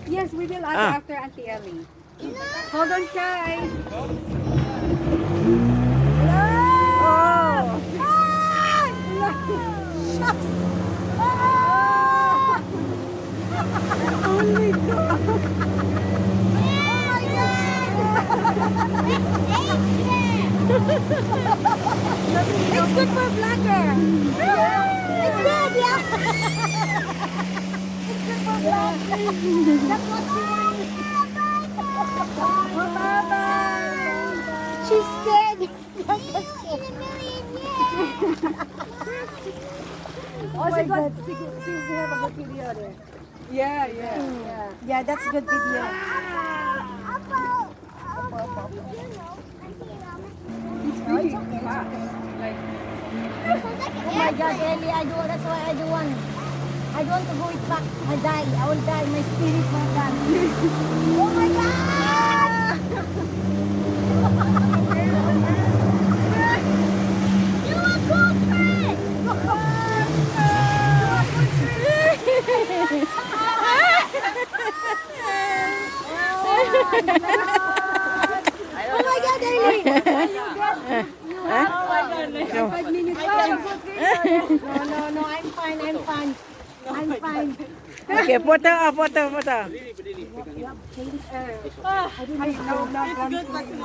Yes, we will ask after Auntie Ellie. Hold on, Shy. Oh! Shucks! Oh my God! Oh my God! It's good for vlogger. It's good, yeah. It's good for vlogger. That's what she wants. Bye-bye. She's scared. Oh my God. Seems to have a good video there. Yeah. Yeah, that's a good video. Oh, it's okay. Oh my God, Ellie, that's why I don't want. I don't want to go it back. I die. I will die. My spirit will die. Oh my God! You are good friend! Oh my God, Ellie! Oh my God, 5 minutes. No, I'm fine. I'm fine. Okay, photo. I know,